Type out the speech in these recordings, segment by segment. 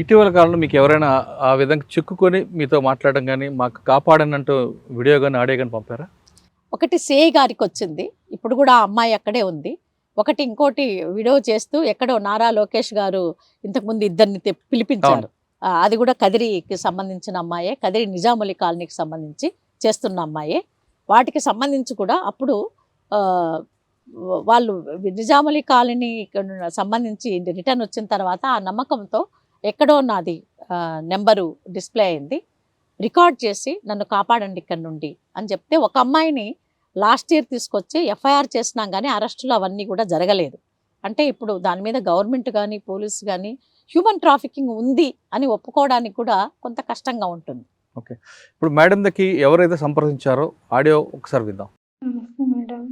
ఇటీవల కాలంలో మీకు ఎవరైనా ఆ విధంగా చిక్కుకొని మీతో మాట్లాడడం గానీ, మాకు కాపాడనంటూ వీడియో గానీ, ఆడియో గానీ పంపారా? ఒకటి సిఐ గారికొచ్చింది. ఇప్పుడు గూడా ఆ అమ్మాయి అక్కడే ఉంది. ఇంకోటి వీడియో చేస్తూ ఎక్కడో నారా లోకేష్ గారు ఇంతకుముందు ఇద్దరిని అవును. పిలిపించారు. అది గూడా కదిరికి సంబంధించిన అమ్మాయే. కదిరి నిజాములి కాలనీకి సంబంధించి చేస్తున్న అమ్మాయే. వాటికి సంబంధించి కూడా అప్పుడు ఆహ్, వాళ్ళు నిజాములి కాలనీకి సంబంధించి రిటర్న్ వచ్చిన తర్వాత ఆ నమ్మకంతో ఎక్కడో నాది నంబరు డిస్‌ప్లే అయింది. రికార్డ్ చేసి నన్ను కాపాడండి ఇక్కడి నుండి అని చెప్తే ఒక అమ్మాయిని లాస్ట్ ఇయర్ తీసుకొచ్చి ఎఫ్ఐఆర్ చేసినాం కానీ అరెస్టులు అవన్నీ కూడా జరగలేదు. అంటే ఇప్పుడు దాని మీద గవర్నమెంట్ కానీ పోలీసు కానీ హ్యూమన్ ట్రాఫికింగ్ ఉంది అని ఒప్పుకోవడానికి కూడా కొంత కష్టంగా ఉంటుంది. ఓకే. ఇప్పుడు మేడం దగ్గరికి ఎవరైతే సంప్రదించారో ఆడియో ఒకసారి విందాం. నమస్తే మేడం.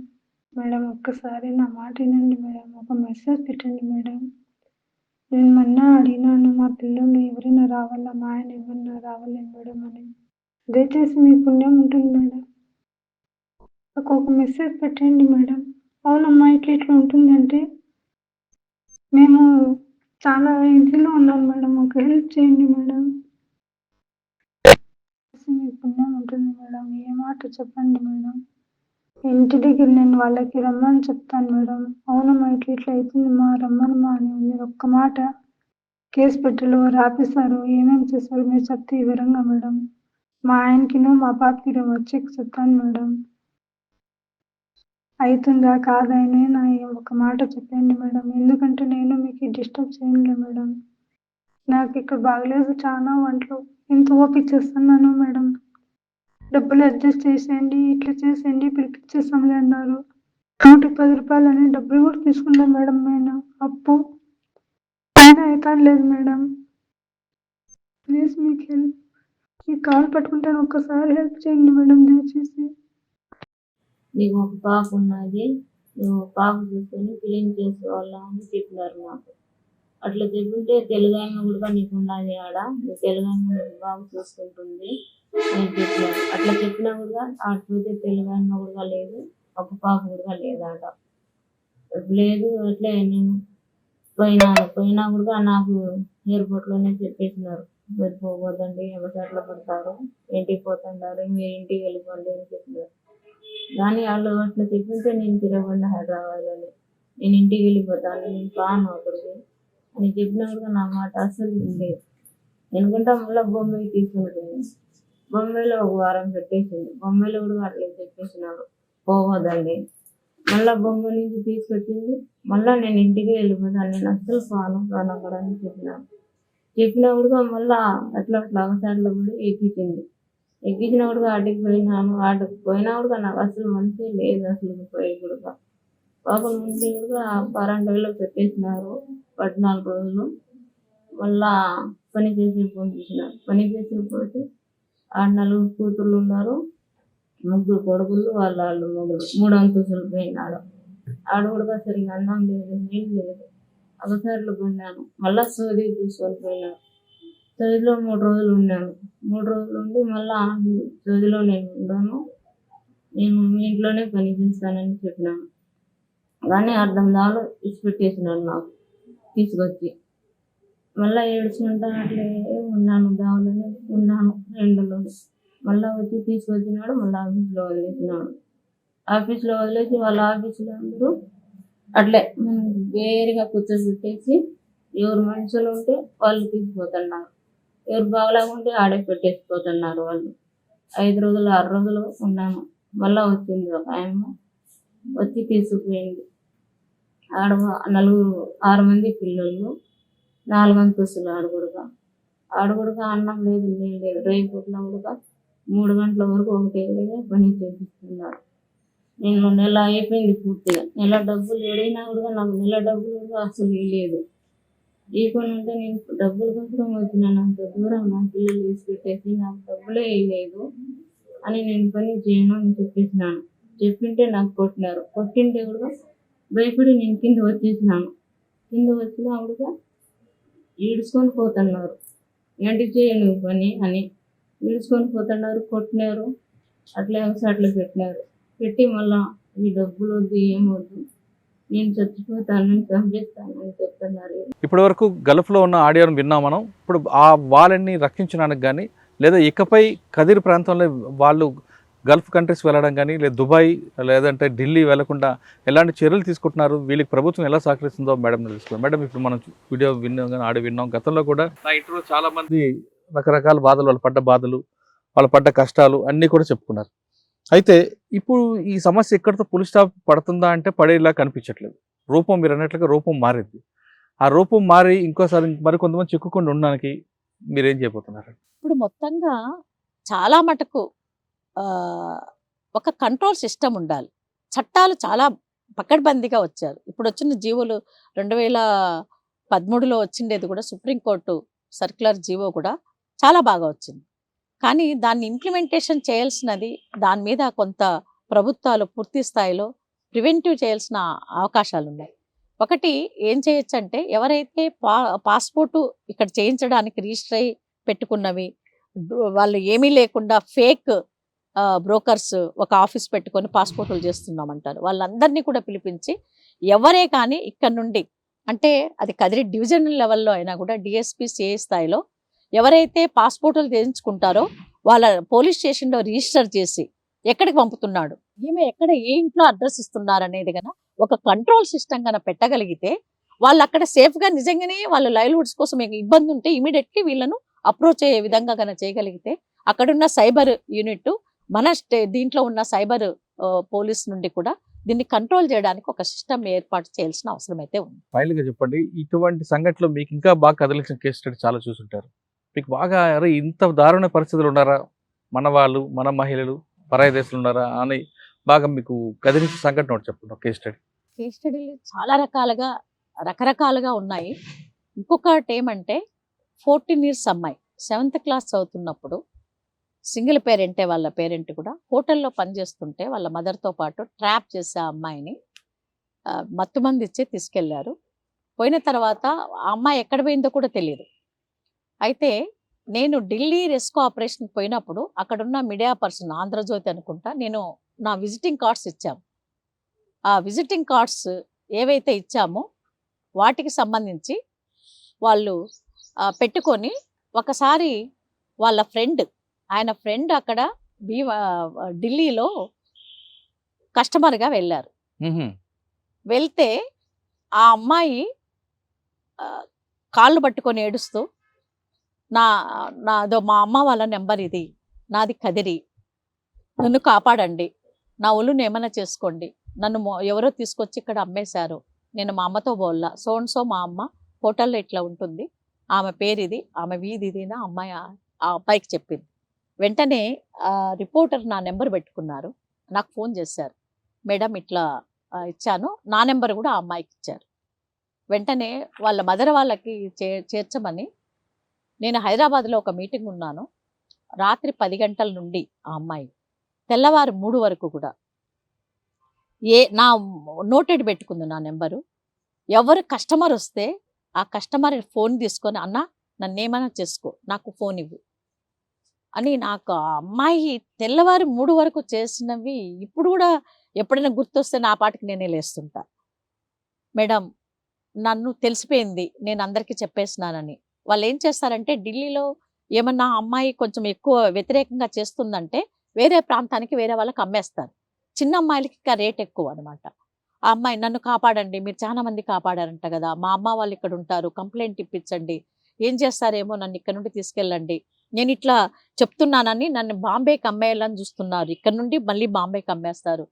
మేడం ఒక్కసారి నా మాట వినండి మేడం. ఒక మెసేజ్ పెట్టండి మేడం. నేను మొన్న అడిగినాను మా పిల్లలు ఎవరైనా రావాలా? మా ఆయన ఏమన్నా రావాలేం మేడం అని. దయచేసి మీ పుణ్యం ఉంటుంది మేడం. నాకొక మెసేజ్ పెట్టండి మేడం. అవునమ్మా ఇట్లా ఉంటుందంటే మేము చాలా ఇదిలో ఉన్నాం మేడం. ఒక హెల్ప్ చేయండి మేడం. మీ పుణ్యం ఉంటుంది మేడం. ఏ మాట చెప్పండి మేడం. ఇంటి దగ్గర నేను వాళ్ళకి రమ్మని చెప్తాను మేడం. అవునమ్మా ఇట్లా అవుతుందమ్మా రమ్మనమ్మా అని మీరు ఒక్క మాట కేసు పెట్టెలు రాపిస్తారు. ఏమేమి చేశారో మీరు చెప్తే వివరంగా మేడం. మా ఆయనకిను మా పాపకి వచ్చి చెప్తాను మేడం. అవుతుందా కాదా అని నా ఒక మాట చెప్పండి మేడం. ఎందుకంటే నేను మీకు డిస్టర్బ్ చేయనులే మేడం. నాకు ఇక్కడ బాగలేదు చాలా ఒంట్లో. ఎంత ఓపిక చేస్తున్నాను మేడం. డబ్బులు అడ్జస్ట్ చేసేయండి, ఇట్లా చేసేయండి పిలిపించేస్తాంలే అన్నారు. ₹110 అని డబ్బులు కూడా తీసుకున్నాం మేడం నేను అప్పు. అయినా అయితాలేదు మేడం. ప్లీజ్ మీకు కాలు పట్టుకుంటాను ఒక్కసారి హెల్ప్ చేయండి మేడం దయచేసి. నీకు ఒక పాప ఉన్నది, నువ్వు పాప చూసుకొని క్లీన్ చేసుకోవాలా అని చెప్పినారు నాకు. అట్లా చెప్పింటే తెలుగాయన కూడా నీకు ఉన్నది ఆడ, నువ్వు తెలుగాయన నీకు బాగా చూసుకుంటుంది అని చెప్పినారు. అట్లా చెప్పినా కూడా ఆడిపోతే తెలుగాయన కూడా లేదు, ఒక పాప కూడా లేదాట. లేదు అట్లే నేను పోయినా కూడా నాకు ఎయిర్పోర్ట్లోనే చెప్పేసినారు, మీరు పోవద్దండి ఎవరికట్లా పడతారు, ఇంటికి పోతుంటారు, మీరు ఇంటికి వెళ్ళిపోండి అని చెప్పినారు. కానీ వాళ్ళు అట్లా చెప్పింటే నేను తిరగకుండా హైదరాబాద్లోనే నేను ఇంటికి వెళ్ళిపోతాను, నేను కాను అక్కడికి అని చెప్పినా కూడా నా మాట అస్సలు లేదు. ఎందుకంటే మళ్ళీ బొంబాయి తీసుకుంటుంది. బొంబాయిలో ఒక వారం పెట్టేసింది. బొంబాయిలో కూడా అట్లా చెప్పేసినారు పోవద్దండి. మళ్ళీ బొంబాయి నుంచి తీసుకొచ్చింది. మళ్ళీ నేను ఇంటికి వెళ్ళిపోతాను, నేను అస్సలు కాను అక్కడ అని చెప్పినా కూడా మళ్ళీ అట్లా ఒకసారిలో కూడా ఎక్కించింది. ఎక్కించినా కూడా ఆడికి పోయినా కూడా నాకు అసలు మనసే లేదు. అసలు పోయి కూడా పాపం ఉంటే కూడా క్వారంటైన్లో పెట్టేసినారు 14 రోజులు. మళ్ళా పని చేసే పంపించినారు. పని చేసే పోతే 4 కూతుర్లు ఉన్నారు, 3 కొడుకులు, వాళ్ళు మొగుడు 3 అంతస్తులు పోయినాడు. ఆడ కూడా సరిగా అన్నం లేదు, నీళ్ళు లేదు. ఒకసారిలో కొన్నాను. మళ్ళీ సౌదీ తీసుకొని పోయినాను. సౌదీలో 3 రోజులు ఉన్నాను. 3 రోజులు ఉండి మళ్ళీ సౌదీలో నేను ఉన్నాను, నేను మీ ఇంట్లోనే పని చేస్తానని చెప్పినాను. కానీ అర్థం దాలో ఇచ్చిపెట్టేసినాడు నాకు తీసుకొచ్చి. మళ్ళీ ఏడ్చుకుంటా అట్లే ఉన్నాను, దావలోనే ఉన్నాను ఎండలోనే. మళ్ళీ వచ్చి తీసుకొచ్చినాడు, మళ్ళీ ఆఫీస్లో వదిలేసినాడు. ఆఫీస్లో వదిలేసి వాళ్ళ ఆఫీసులో అందరూ అట్లే వేరుగా కూర్చోబెట్టేసి ఎవరు మనుషులు ఉంటే వాళ్ళు తీసుకుపోతున్నారు, ఎవరు బాగలేకుంటే ఆడే పెట్టేసిపోతున్నారు వాళ్ళు. 5 రోజులు 6 రోజులు ఉన్నాను. మళ్ళీ వచ్చింది ఒక ఆయమ్మ వచ్చి తీసుకుపోయింది. ఆడ 6 మంది పిల్లలు, 4 అంతస్తులు ఆడగుడక అన్నం లేదు, నీళ్ళు లేదు. రేపట్లో కూడా 3 గంటల వరకు ఒకటే పని చేపిస్తున్నారు. నేను నెల అయిపోయింది పూర్తిగా. నెల డబ్బులు అడిగినా కూడా నాకు నెల డబ్బులు కూడా అసలు ఇవ్వలేదు. ఇవ్వకుండా ఉంటే నేను డబ్బుల కోసం వచ్చినాను అంత దూరం నా పిల్లలు వేసి పెట్టేసి నాకు డబ్బులే ఇవ్వలేదు అని నేను పని చేయను అని చెప్పేసినాను. చెప్పింటే నాకు కొట్టినారు. కొట్టింటే కూడా భయపడి నేను కింద వచ్చేసినాను. కింద వచ్చినా కూడా ఈడ్చుకొని పోతున్నారు, ఏంటి చేయను పని అని ఈడ్చుకొని పోతున్నారు, కొట్టినారు. అట్లా పెట్టినారు. పెట్టి మళ్ళా ఈ డబ్బులు వద్దు ఏమొద్దు నేను చచ్చిపోతాను, చంపేస్తాను అని చెప్తున్నారు. ఇప్పటి వరకు గల్ఫ్లో ఉన్న ఆడియోని విన్నాం మనం. ఇప్పుడు ఆ వాళ్ళని రక్షించడానికి కానీ లేదా ఇకపై కదిరి ప్రాంతంలో వాళ్ళు గల్ఫ్ కంట్రీస్ వెళ్ళడం కానీ లేదా దుబాయ్ లేదంటే ఢిల్లీ వెళ్లకుండా ఎలాంటి చర్యలు తీసుకుంటున్నారు, వీళ్ళకి ప్రభుత్వం ఎలా సహకరిస్తుందో మేడం తెలుసుకోండి. మేడం, ఇప్పుడు మనం వీడియో విన్నాం కానీ ఆడియో విన్నాం. గతంలో కూడా నా ఇంట్లో చాలా మంది రకరకాల బాధలు, వాళ్ళు పడ్డ బాధలు, వాళ్ళు పడ్డ కష్టాలు అన్నీ కూడా చెప్పుకున్నారు. అయితే ఇప్పుడు ఈ సమస్య ఎక్కడితో పులి స్టాప్ పడుతుందా అంటే పడేలా కనిపించట్లేదు. రూపం మీరు అన్నట్లుగా రూపం మారింది. ఆ రూపం మారి ఇంకోసారి మరి కొంతమంది చిక్కుకుండా ఉండడానికి మీరేం చేయబోతున్నారు? ఇప్పుడు మొత్తంగా చాలా మటుకు ఒక కంట్రోల్ సిస్టమ్ ఉండాలి. చట్టాలు చాలా పకడ్బందీగా వచ్చారు. ఇప్పుడు వచ్చిన జీవోలు 2013లో వచ్చిండేది కూడా సుప్రీంకోర్టు సర్క్యులర్ జీవో కూడా చాలా బాగా వచ్చింది. కానీ దాన్ని ఇంప్లిమెంటేషన్ చేయాల్సినది, దాని మీద కొంత ప్రభుత్వాలు పూర్తి స్థాయిలో ప్రివెంటివ్ చేయాల్సిన అవకాశాలు ఉన్నాయి. ఒకటి ఏం చేయొచ్చు అంటే, ఎవరైతే పాస్పోర్టు ఇక్కడ చేయించడానికి రిజిస్టర్ అయ్యి పెట్టుకున్నవి, వాళ్ళు ఏమీ లేకుండా ఫేక్ బ్రోకర్స్ ఒక ఆఫీస్ పెట్టుకొని పాస్పోర్టులు చేస్తున్నామంటారు, వాళ్ళందరినీ కూడా పిలిపించి ఎవరే కానీ ఇక్కడ నుండి, అంటే అది కదిరి డివిజనల్ లెవెల్లో అయినా కూడా డిఎస్పీ సిఐ స్థాయిలో ఎవరైతే పాస్పోర్టులు చేయించుకుంటారో వాళ్ళ పోలీస్ స్టేషన్లో రిజిస్టర్ చేసి ఎక్కడికి పంపుతున్నాడు, ఈమె ఎక్కడ ఏ ఇంట్లో అడ్రస్ ఇస్తున్నారు అనేది కనుక ఒక కంట్రోల్ సిస్టమ్ కనుక పెట్టగలిగితే, వాళ్ళు అక్కడ సేఫ్గా నిజంగానే వాళ్ళ లైవ్లీహుడ్స్ కోసం ఇబ్బంది ఉంటే ఇమీడియట్లీ వీళ్ళను అప్రోచ్ అయ్యే విధంగా కనుక చేయగలిగితే, అక్కడున్న సైబర్ యూనిట్ మన దీంట్లో ఉన్న సైబర్ పోలీస్ నుండి కూడా దీన్ని కంట్రోల్ చేయడానికి ఒక సిస్టమ్ ఏర్పాటు చేయాల్సిన అవసరం అయితే ఉంది. ఫైనల్గా చెప్పండి, ఇటువంటి సంఘటనలు మీకు ఇంకా బాగా కదిలించిన కేసు స్టడీ చాలా చూసుంటారు. మీకు బాగా అరే ఇంత దారుణ పరిస్థితులు ఉన్నారా, మన వాళ్ళు, మన మహిళలు పరాయి దేశాలు ఉన్నారా అని బాగా మీకు కదిలించిన సంఘటన ఒకటి చెప్పండి, కేస్ స్టడీ. కేస్ స్టడీలు చాలా రకరకాలుగా ఉన్నాయి. ఇంకొకటి ఏమంటే, 14 years అమ్మాయి 7th క్లాస్ చదువుతున్నప్పుడు, సింగిల్ పేరెంటే, వాళ్ళ పేరెంట్ కూడా హోటల్లో పనిచేస్తుంటే వాళ్ళ మదర్తో పాటు ట్రాప్ చేసే ఆ అమ్మాయిని మత్తుమంది ఇచ్చి తీసుకెళ్లారు. పోయిన తర్వాత ఆ అమ్మాయి ఎక్కడ పోయిందో కూడా తెలియదు. అయితే నేను ఢిల్లీ రెస్క్యూ ఆపరేషన్కి పోయినప్పుడు అక్కడున్న మీడియా పర్సన్, ఆంధ్రజ్యోతి అనుకుంటా, నేను నా విజిటింగ్ కార్డ్స్ ఇచ్చాము. ఆ విజిటింగ్ కార్డ్స్ ఏవైతే ఇచ్చామో వాటికి సంబంధించి వాళ్ళు పెట్టుకొని, ఒకసారి వాళ్ళ ఆయన ఫ్రెండ్ అక్కడ ఢిల్లీలో కస్టమర్గా వెళ్ళారు. వెళ్తే ఆ అమ్మాయి కాళ్ళు పట్టుకొని ఏడుస్తూ, నాదో మా అమ్మ వాళ్ళ నెంబర్ ఇది, నాది కదిరి, నన్ను కాపాడండి, నా ఒళ్ళును ఏమైనా చేసుకోండి, నన్ను ఎవరో తీసుకొచ్చి ఇక్కడ అమ్మేశారు, నేను మా అమ్మతో బోల్లా, సో మా అమ్మ హోటల్లో ఇట్లా ఉంటుంది, ఆమె పేరు ఇది, ఆమె వీధి ఇది నా అమ్మాయి ఆ అబ్బాయికి చెప్పింది. వెంటనే రిపోర్టర్ నా నెంబర్ పెట్టుకున్నారు, నాకు ఫోన్ చేశారు, మేడం ఇట్లా ఇచ్చాను, నా నెంబర్ కూడా ఆ అమ్మాయికి ఇచ్చారు. వెంటనే వాళ్ళ మదర్ వాళ్ళకి చేర్చమని, నేను హైదరాబాద్లో ఒక మీటింగ్ ఉన్నాను, రాత్రి 10 గంటల నుండి ఆ అమ్మాయి తెల్లవారు 3 వరకు కూడా నా నోటెడ్ పెట్టుకుంది నా నెంబరు. ఎవరు కస్టమర్ వస్తే ఆ కస్టమర్ ఫోన్ తీసుకొని, అన్న నన్ను ఏమైనా చేసుకో, నాకు ఫోన్ ఇవ్వు అని, నాకు ఆ అమ్మాయి తెల్లవారు 3 వరకు చేసినవి ఇప్పుడు కూడా ఎప్పుడైనా గుర్తొస్తే నా పాటికి నేనే లేస్తుంటా. మేడం నన్ను తెలిసిపోయింది, నేను అందరికీ చెప్పేసినానని. వాళ్ళు ఏం చేస్తారంటే, ఢిల్లీలో ఏమన్నా అమ్మాయి కొంచెం ఎక్కువ వ్యతిరేకంగా చేస్తుందంటే వేరే ప్రాంతానికి వేరే వాళ్ళకి అమ్మేస్తారు. చిన్న అమ్మాయిలకి ఇంకా రేట్ ఎక్కువ అనమాట. ఆ అమ్మాయి నన్ను కాపాడండి, మీరు చాలా మంది కాపాడారంట కదా, మా అమ్మ వాళ్ళు ఇక్కడ ఉంటారు, కంప్లైంట్ ఇప్పించండి, ఏం చేస్తారేమో, నన్ను ఇక్కడ నుండి తీసుకెళ్ళండి, నేను ఇట్లా చెప్తున్నానని నన్ను బాంబేకి అమ్మేయాలని చూస్తున్నారు, ఇక్కడ నుండి మళ్ళీ బాంబేకి అమ్మేస్తారు,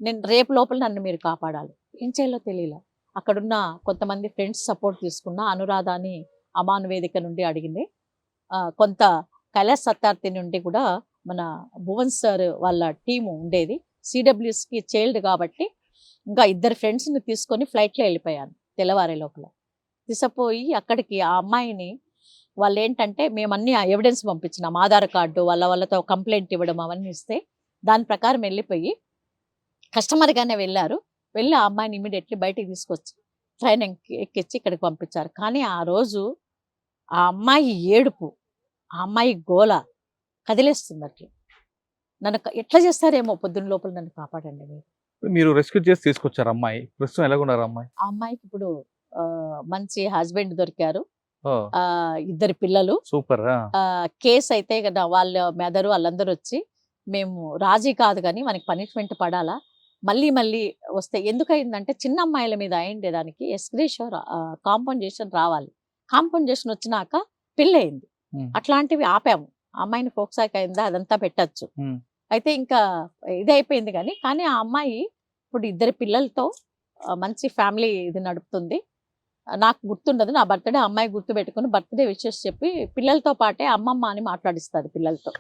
నేను రేపు లోపల నన్ను మీరు కాపాడాలి. ఏం చేయాలో తెలియలే. అక్కడున్న కొంతమంది ఫ్రెండ్స్ సపోర్ట్ తీసుకున్న, అనురాధ అని అమాను వేదిక నుండి అడిగింది, కొంత కైలాస్ సత్యార్థి నుండి కూడా మన భువన్ సార్ వాళ్ళ టీము ఉండేది, సిడబ్ల్యూస్కి చైల్డ్ కాబట్టి ఇంకా 2 ఫ్రెండ్స్ని తీసుకొని ఫ్లైట్లో వెళ్ళిపోయాను తెల్లవారే లోపల. తీసుకుపోయి అక్కడికి ఆ అమ్మాయిని వాళ్ళు ఏంటంటే, మేము అన్ని ఎవిడెన్స్ పంపించినాం, ఆధార్ కార్డు, వాళ్ళతో కంప్లైంట్ ఇవ్వడం అవన్నీ ఇస్తే దాని ప్రకారం వెళ్ళిపోయి కస్టమర్గానే వెళ్ళారు. వెళ్ళి ఆ అమ్మాయిని ఇమీడియట్లీ బయటికి తీసుకొచ్చి ట్రైన్ ఎక్కించి ఇక్కడికి పంపించారు. కానీ ఆ రోజు ఆ అమ్మాయి ఏడుపు, ఆ అమ్మాయి గోల కదిలేస్తుంది. అట్లా నన్ను ఎట్లా చేస్తారేమో, పొద్దున్న లోపల నన్ను కాపాడండి మీరు, మీరు రెస్క్యూ చేసి తీసుకొచ్చారు అమ్మాయి, ప్రస్తుతం ఎలాగున్నారు అమ్మాయి? ఆ అమ్మాయికి ఇప్పుడు మంచి హస్బెండ్ దొరికారు, ఓ 2 పిల్లలు. సూపర్. కేసు అయితే కదా వాళ్ళ మెదరు వాళ్ళందరూ వచ్చి మేము రాజీ కాదు కానీ మనకి పనిష్మెంట్ పడాలా, మళ్ళీ మళ్ళీ వస్తే ఎందుకయిందంటే చిన్న అమ్మాయిల మీద అయిండే దానికి ఎస్గ్రేషన్ కాంపన్సేషన్ రావాలి. కాంపన్సేషన్ వచ్చినాక పెళ్ళయింది. అట్లాంటివి ఆపాము. అమ్మాయిని ఫోక్సాక్ అయిందా అదంతా పెట్టచ్చు. అయితే ఇంకా ఇదైపోయింది కానీ ఆ అమ్మాయి ఇప్పుడు 2 పిల్లలతో మంచి ఫ్యామిలీ ఇది నడుపుతుంది. నాకు గుర్తుండదు, నా బర్త్డే అమ్మాయి గుర్తు పెట్టుకుని బర్త్డే విషెస్ చెప్పి పిల్లలతో పాటే అమ్మమ్మ అని మాట్లాడిస్తుంది పిల్లలతో.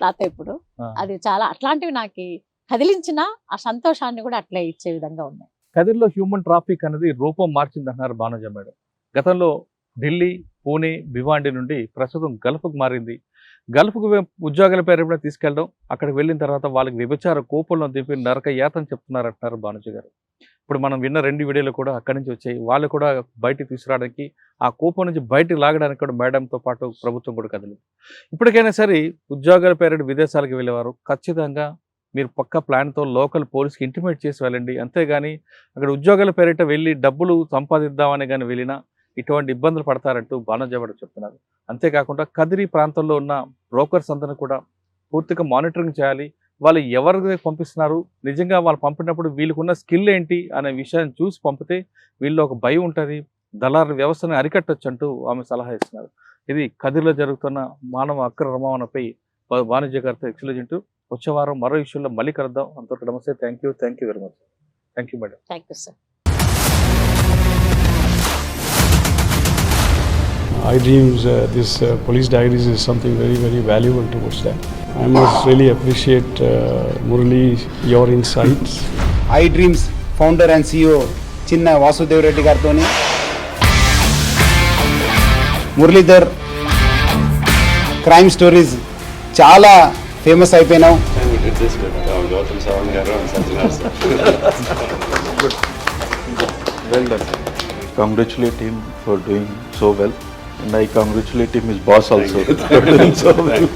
లేకపోతే ఇప్పుడు అది చాలా అట్లాంటివి నాకు కదిలించిన ఆ సంతోషాన్ని కూడా అట్లే ఇచ్చే విధంగా ఉన్నాయి. కదిర్లో హ్యూమన్ ట్రాఫిక్ అనేది రూపం మార్చింది అంటున్నారు భానుజ మేడం. గతంలో ఢిల్లీ, పూణే, భివాండి నుండి ప్రస్తుతం గల్ఫ్కు మారింది. గల్ఫ్కు ఉద్యోగాల పేరు తీసుకెళ్ళడం, అక్కడికి వెళ్ళిన తర్వాత వాళ్ళకి వ్యభిచార కోపంలో దింపి నరక యాతన చెప్తున్నారు అంటున్నారు భానుజ గారు. ఇప్పుడు మనం విన్న 2 వీడియోలు కూడా అక్కడి నుంచి వచ్చాయి. వాళ్ళు కూడా బయటికి తీసుకురావడానికి, ఆ కోపం నుంచి బయటికి లాగడానికి కూడా మేడంతో పాటు ప్రభుత్వం కూడా కదిలింది. ఇప్పటికైనా సరే ఉద్యోగాల పేరు విదేశాలకు వెళ్ళేవారు ఖచ్చితంగా మీరు పక్క ప్లాన్తో లోకల్ పోలీస్కి ఇంటిమేట్ చేసి వెళ్ళండి. అంతేగాని అక్కడ ఉద్యోగాల పేరిట వెళ్ళి డబ్బులు సంపాదిద్దామని కానీ వెళ్ళినా ఇటువంటి ఇబ్బందులు పడతారంటూ భానుజ మేడం చెప్తున్నారు. అంతేకాకుండా కదిరి ప్రాంతంలో ఉన్న బ్రోకర్స్ అందరినీ కూడా పూర్తిగా మానిటరింగ్ చేయాలి. వాళ్ళు ఎవరికి పంపిస్తున్నారు, నిజంగా వాళ్ళు పంపినప్పుడు వీళ్ళకున్న స్కిల్ ఏంటి అనే విషయాన్ని చూసి పంపితే వీళ్ళు ఒక భయం ఉంటుంది, దళారుల వ్యవస్థను అరికట్టొచ్చు అంటూ ఆమె సలహా ఇస్తున్నారు. ఇది కదిరిలో జరుగుతున్న మానవ అక్రమ రవాణాపై భానుజ గారితో ఎక్స్క్లూజివ్. వచ్చే వారం మరో విషయంలో మళ్ళీ కలుద్దాం. అంతవరకు నమస్తే. Thank you very much. Thank you madam. Thank you sir. iDreams, this police diaries is something very, very valuable towards that. I must really appreciate Murali, your insights. iDreams founder and CEO Chinna Vasudev Reddy gartoni Muralidhar crime stories చాలా famous అయిపోయినావు. Well done. Congratulate him for doing so well, and I congratulate him, his boss also, for doing so well.